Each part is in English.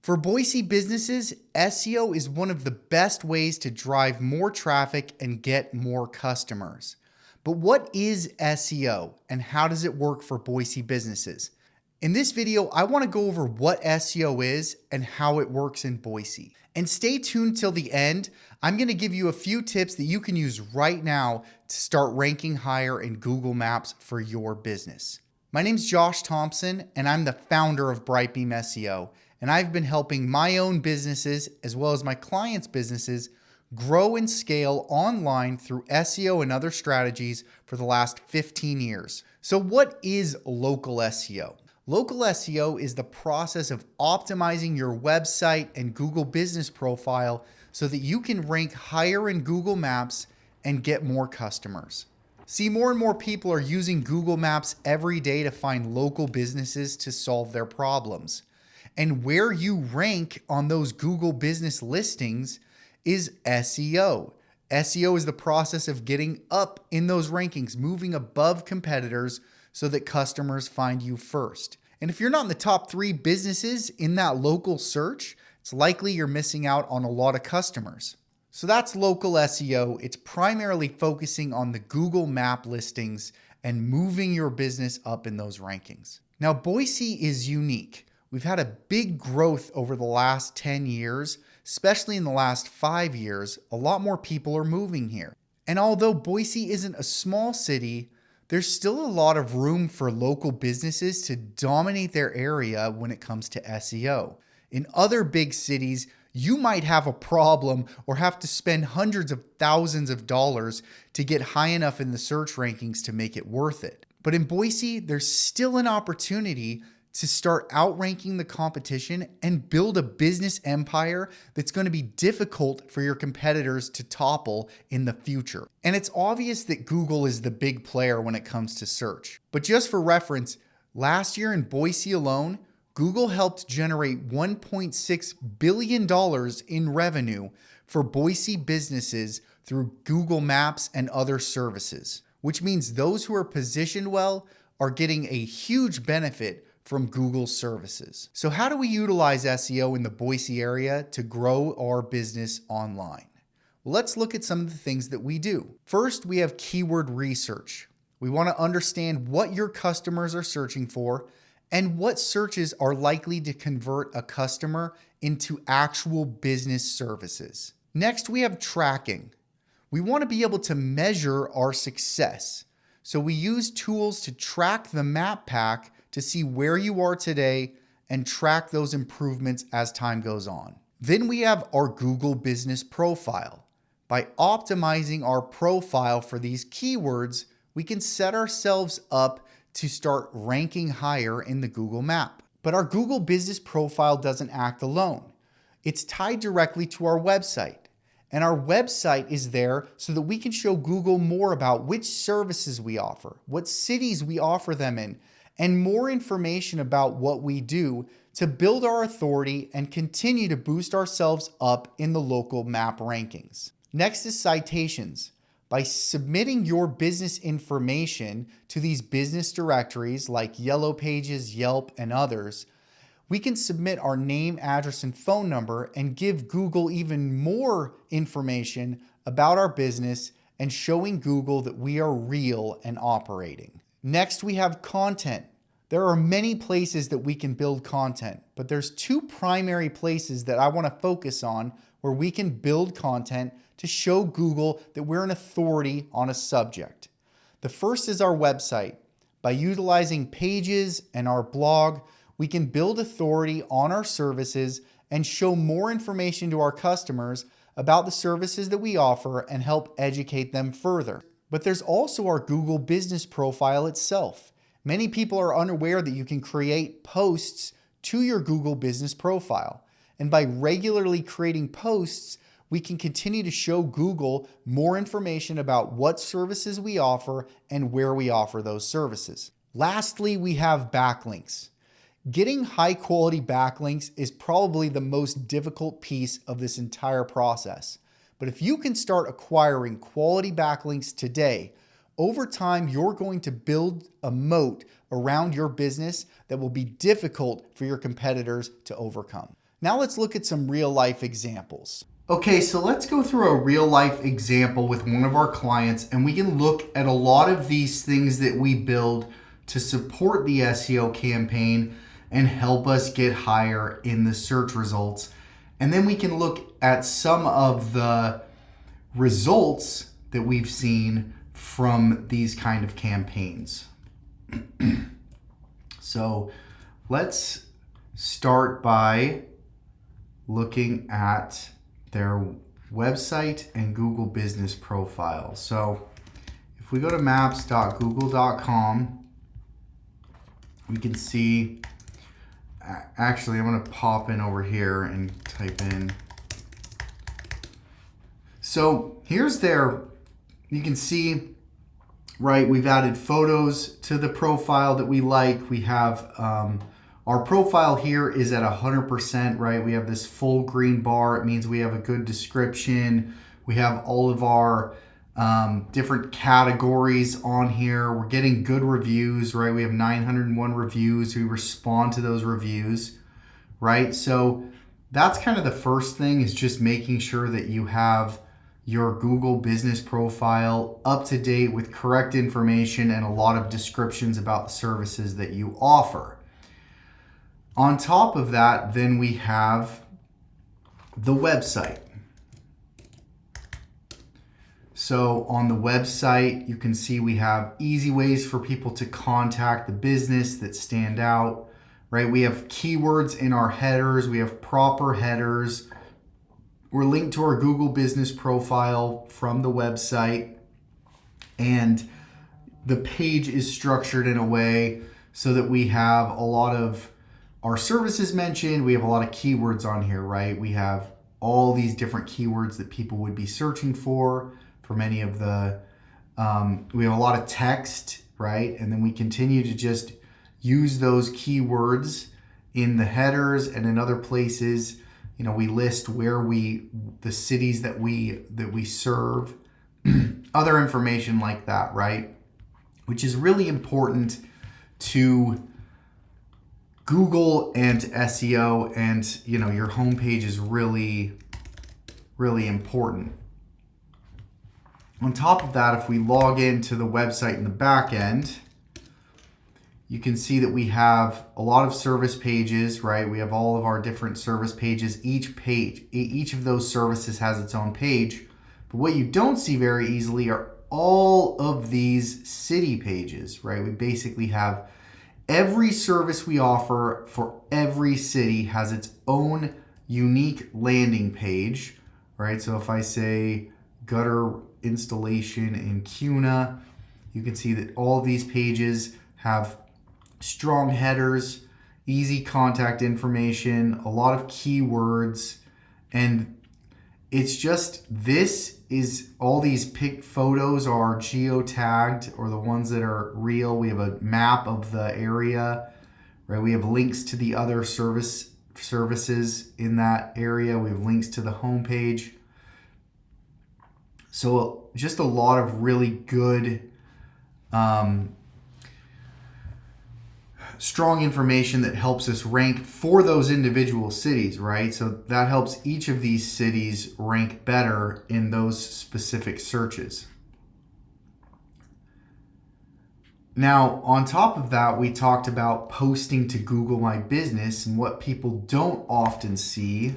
For Boise businesses, SEO is one of the best ways to drive more traffic and get more customers. But what is SEO and how does it work for Boise businesses? In this video, I want to go over what SEO is and how it works in Boise. And stay tuned till the end. I'm going to give you a few tips that you can use right now to start ranking higher in Google Maps for your business. My name's Josh Thompson, and I'm the founder of Brightbeam SEO. And I've been helping my own businesses as well as my clients' businesses grow and scale online through SEO and other strategies for the last 15 years. So what is local SEO? Local SEO is the process of optimizing your website and Google business profile so that you can rank higher in Google Maps and get more customers. See, more and more people are using Google Maps every day to find local businesses to solve their problems. And where you rank on those Google business listings is SEO. SEO is the process of getting up in those rankings, moving above competitors so that customers find you first. And if you're not in the top 3 businesses in that local search, it's likely you're missing out on a lot of customers. So that's local SEO. It's primarily focusing on the Google map listings and moving your business up in those rankings. Now, Boise is unique. We've had a big growth over the last 10 years, especially in the last 5 years. A lot more people are moving here. And although Boise isn't a small city, there's still a lot of room for local businesses to dominate their area when it comes to SEO. In other big cities, you might have a problem or have to spend hundreds of thousands of dollars to get high enough in the search rankings to make it worth it. But in Boise, there's still an opportunity to start outranking the competition and build a business empire that's going to be difficult for your competitors to topple in the future. And it's obvious that Google is the big player when it comes to search. But just for reference, last year in Boise alone, Google helped generate $1.6 billion in revenue for Boise businesses through Google Maps and other services, which means those who are positioned well are getting a huge benefit from Google's services. So how do we utilize SEO in the Boise area to grow our business online? Well, let's look at some of the things that we do. First, we have keyword research. We want to understand what your customers are searching for and what searches are likely to convert a customer into actual business services. Next, we have tracking. We want to be able to measure our success. So we use tools to track the map pack to see where you are today and track those improvements as time goes on. Then we have our Google business profile. By optimizing our profile for these keywords, we can set ourselves up to start ranking higher in the Google map. But our Google business profile doesn't act alone. It's tied directly to our website. And our website is there so that we can show Google more about which services we offer, what cities we offer them in, and more information about what we do to build our authority and continue to boost ourselves up in the local map rankings. Next is citations. By submitting your business information to these business directories like Yellow Pages, Yelp, and others, we can submit our name, address, and phone number and give Google even more information about our business and showing Google that we are real and operating. Next, we have content. There are many places that we can build content, but there's 2 primary places that I want to focus on where we can build content to show Google that we're an authority on a subject. The first is our website. By utilizing pages and our blog, we can build authority on our services and show more information to our customers about the services that we offer and help educate them further. But there's also our Google business profile itself. Many people are unaware that you can create posts to your Google business profile. And by regularly creating posts, we can continue to show Google more information about what services we offer and where we offer those services. Lastly, we have backlinks. Getting high quality backlinks is probably the most difficult piece of this entire process. But if you can start acquiring quality backlinks today, over time, you're going to build a moat around your business that will be difficult for your competitors to overcome. Now let's look at some real life examples. Okay, so let's go through a real life example with one of our clients, and we can look at a lot of these things that we build to support the SEO campaign and help us get higher in the search results. And then we can look at some of the results that we've seen from these kind of campaigns. So let's start by looking at their website and Google business profile. So if we go to maps.google.com, we can see, actually I'm going to pop in over here and type in. So here's their, you can see, right, we've added photos to the profile that we like. We have our profile here is at 100%, right? We have this full green bar. It means we have a good description. We have all of our different categories on here. We're getting good reviews, right? We have 901 reviews. We respond to those reviews, right? So that's kind of the first thing, is just making sure that you have your Google business profile up to date with correct information and a lot of descriptions about the services that you offer. On top of that, then we have the website. So on the website, you can see we have easy ways for people to contact the business that stand out, right? We have keywords in our headers. We have proper headers. We're linked to our Google business profile from the website, and the page is structured in a way so that we have a lot of our services mentioned. We have a lot of keywords on here, right? We have all these different keywords that people would be searching for many of the, we have a lot of text, right? And then we continue to just use those keywords in the headers and in other places. You know, we list where the cities that we serve, other information like that, right? Which is really important to Google and SEO, and you know, your homepage is really, really important. On top of that, if we log into the website in the back end, you can see that we have a lot of service pages, right? We have all of our different service pages. Each of those services has its own page. But what you don't see very easily are all of these city pages, right? We basically have every service we offer for every city has its own unique landing page, right? So if I say gutter installation in Cuna, you can see that all of these pages have strong headers, easy contact information, a lot of keywords, and it's just, this is, all these picked photos are geotagged, or the ones that are real. We have a map of the area, right? We have links to the other services in that area. We have links to the homepage. So just a lot of really good, strong information that helps us rank for those individual cities, right? So that helps each of these cities rank better in those specific searches. Now, on top of that, we talked about posting to Google My Business, and what people don't often see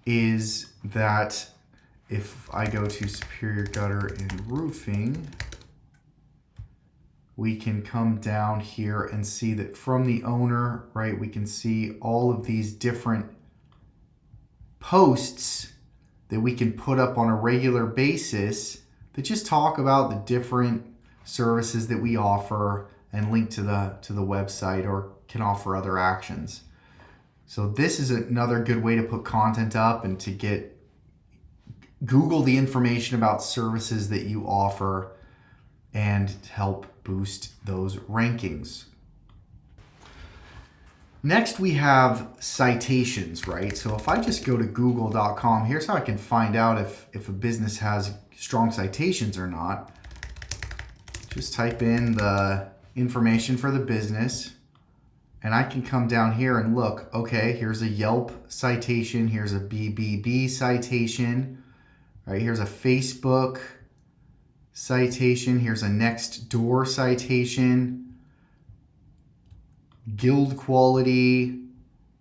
is that if I go to Superior Gutter and Roofing, we can come down here and see that from the owner, right, we can see all of these different posts that we can put up on a regular basis that just talk about the different services that we offer and link to the website, or can offer other actions. So this is another good way to put content up and to get Google the information about services that you offer and help boost those rankings. Next, we have citations, right? So if I just go to google.com, here's how I can find out if a business has strong citations or not. Just type in the information for the business, And I can come down here and look, okay, here's a Yelp citation, here's a BBB citation, right? Here's a Facebook citation, here's a Nextdoor citation, Guild Quality,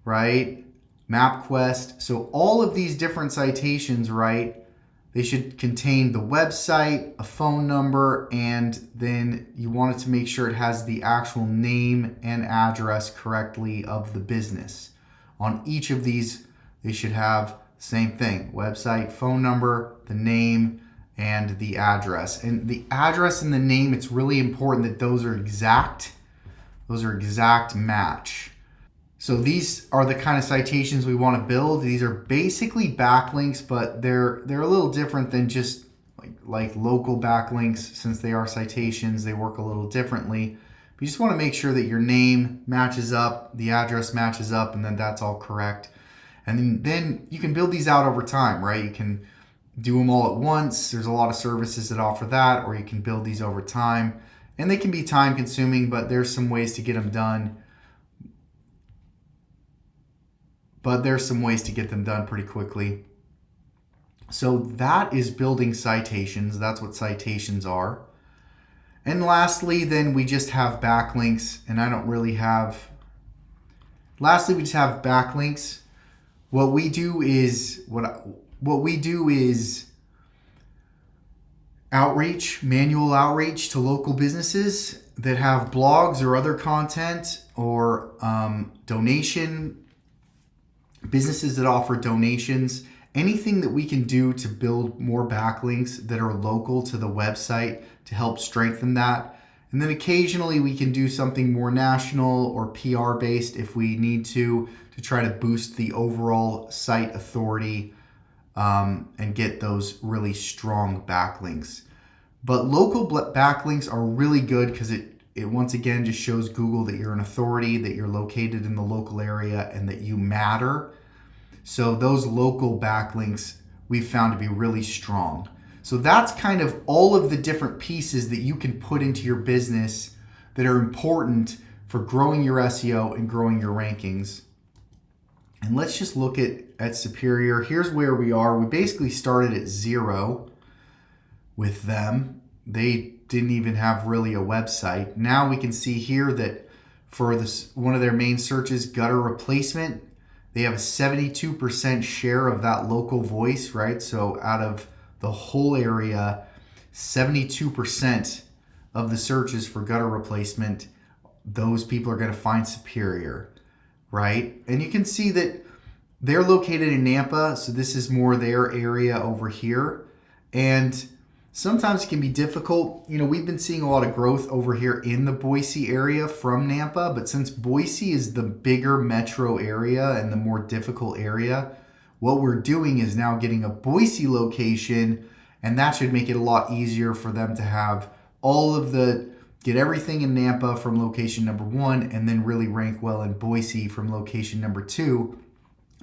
right? MapQuest. So all of these different citations, right? They should contain the website, a phone number, and then you want it to make sure it has the actual name and address correctly of the business. On each of these, they should have the same thing: website, phone number, the name, and the address. And the address and the name, it's really important that those are exact. Those are exact match. So these are the kind of citations we want to build. These are basically backlinks, but they're a little different than just like local backlinks. Since they are citations, they work a little differently. But you just want to make sure that your name matches up, the address matches up, and then that's all correct. And then you can build these out over time, right? You can do them all at once. There's a lot of services that offer that, or you can build these over time. And they can be time consuming, but there's some ways to get them done. Pretty quickly. So that is building citations. That's what citations are. And lastly, then we just have backlinks, and I don't really have. Lastly, we just have backlinks. What we do is outreach, manual outreach to local businesses that have blogs or other content, or businesses that offer donations. Anything that we can do to build more backlinks that are local to the website to help strengthen that. And then occasionally we can do something more national or PR based if we need to try to boost the overall site authority and get those really strong backlinks. But local backlinks are really good because it once again just shows Google that you're an authority, that you're located in the local area, and that you matter. So those local backlinks we've found to be really strong. So that's kind of all of the different pieces that you can put into your business that are important for growing your SEO and growing your rankings. And let's just look at Superior. Here's where we are. We basically started at 0 with them. They didn't even have really a website. Now we can see here that for this, one of their main searches, gutter replacement, they have a 72% share of that local voice, right? So out of the whole area, 72% of the searches for gutter replacement, those people are going to find Superior, right? And you can see that they're located in Nampa, so this is more their area over here. And sometimes it can be difficult. You know, we've been seeing a lot of growth over here in the Boise area from Nampa, but since Boise is the bigger metro area and the more difficult area, what we're doing is now getting a Boise location, and that should make it a lot easier for them to have get everything in Nampa from location number 1 and then really rank well in Boise from location number 2,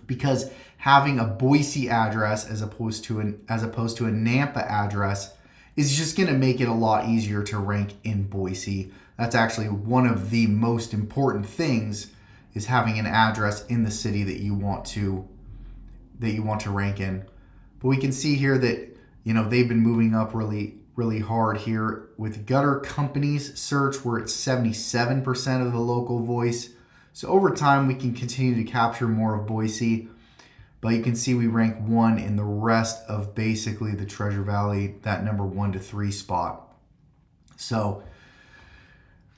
because having a Boise address as opposed to a Nampa address is just going to make it a lot easier to rank in Boise. That's actually one of the most important things, is having an address in the city that you want to rank in. But we can see here that, you know, they've been moving up really hard here with gutter companies search. We're at 77% of the local voice. So over time we can continue to capture more of Boise. But you can see we rank 1 in the rest of basically the Treasure Valley, that number 1 to 3 spot. So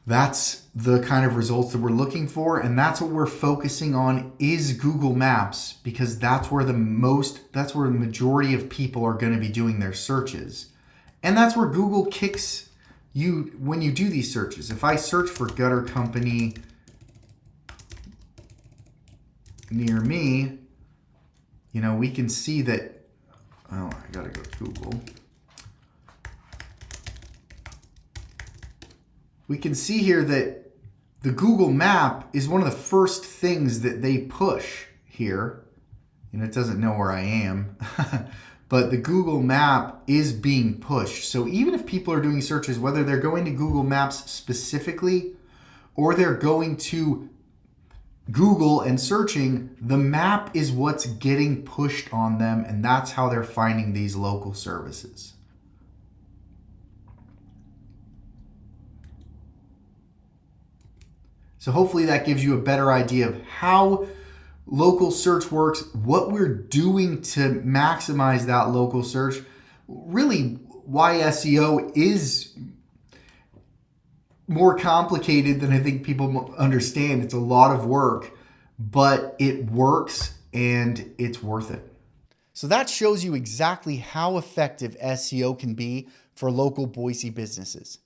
that's the kind of results that we're looking for, and that's what we're focusing on is Google Maps, because that's where the majority of people are going to be doing their searches. And that's where Google kicks you when you do these searches. If I search for gutter company near me, you know, we can see that, I gotta go to Google. We can see here that the Google map is one of the first things that they push here. And it doesn't know where I am, but the Google map is being pushed. So even if people are doing searches, whether they're going to Google Maps specifically or they're going to Google and searching, the map is what's getting pushed on them, and that's how they're finding these local services. So hopefully that gives you a better idea of how local search works, what we're doing to maximize that local search, really why SEO is more complicated than I think people understand. It's a lot of work, but it works and it's worth it. So that shows you exactly how effective SEO can be for local Boise businesses.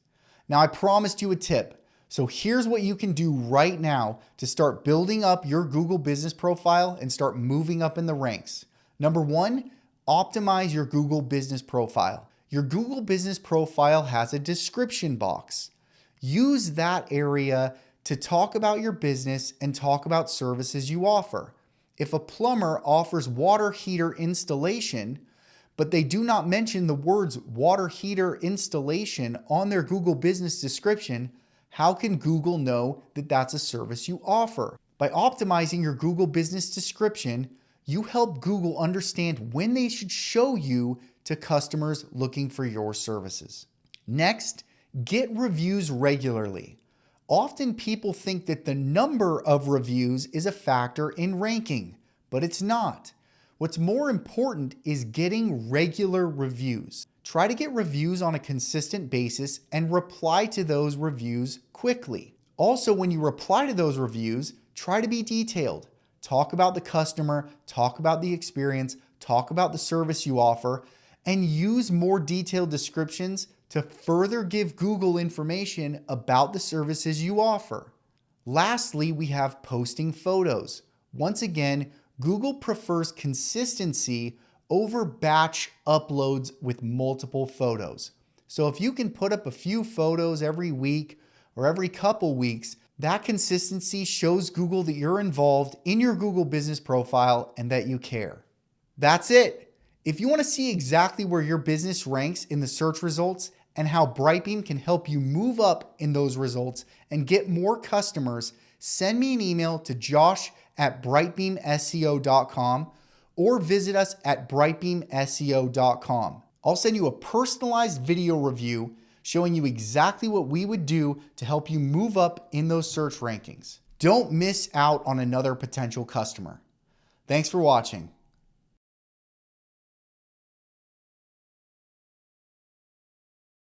Now, I promised you a tip. So here's what you can do right now to start building up your Google business profile and start moving up in the ranks. Number one, optimize your Google business profile. Your Google business profile has a description box. Use that area to talk about your business and talk about services you offer. If a plumber offers water heater installation, but they do not mention the words water heater installation on their Google business description, how can Google know that that's a service you offer? By optimizing your Google business description, you help Google understand when they should show you to customers looking for your services. Next, get reviews regularly. Often people think that the number of reviews is a factor in ranking, but it's not. What's more important is getting regular reviews. Try to get reviews on a consistent basis and reply to those reviews quickly. Also, when you reply to those reviews, try to be detailed. Talk about the customer, talk about the experience, talk about the service you offer, and use more detailed descriptions to further give Google information about the services you offer. Lastly, we have posting photos. Once again, Google prefers consistency over batch uploads with multiple photos. So if you can put up a few photos every week or every couple weeks, that consistency shows Google that you're involved in your Google business profile and that you care. That's it. If you want to see exactly where your business ranks in the search results and how Brightbeam can help you move up in those results and get more customers, send me an email to josh@brightbeamseo.com or visit us at brightbeamseo.com. I'll send you a personalized video review showing you exactly what we would do to help you move up in those search rankings. Don't miss out on another potential customer. Thanks for watching.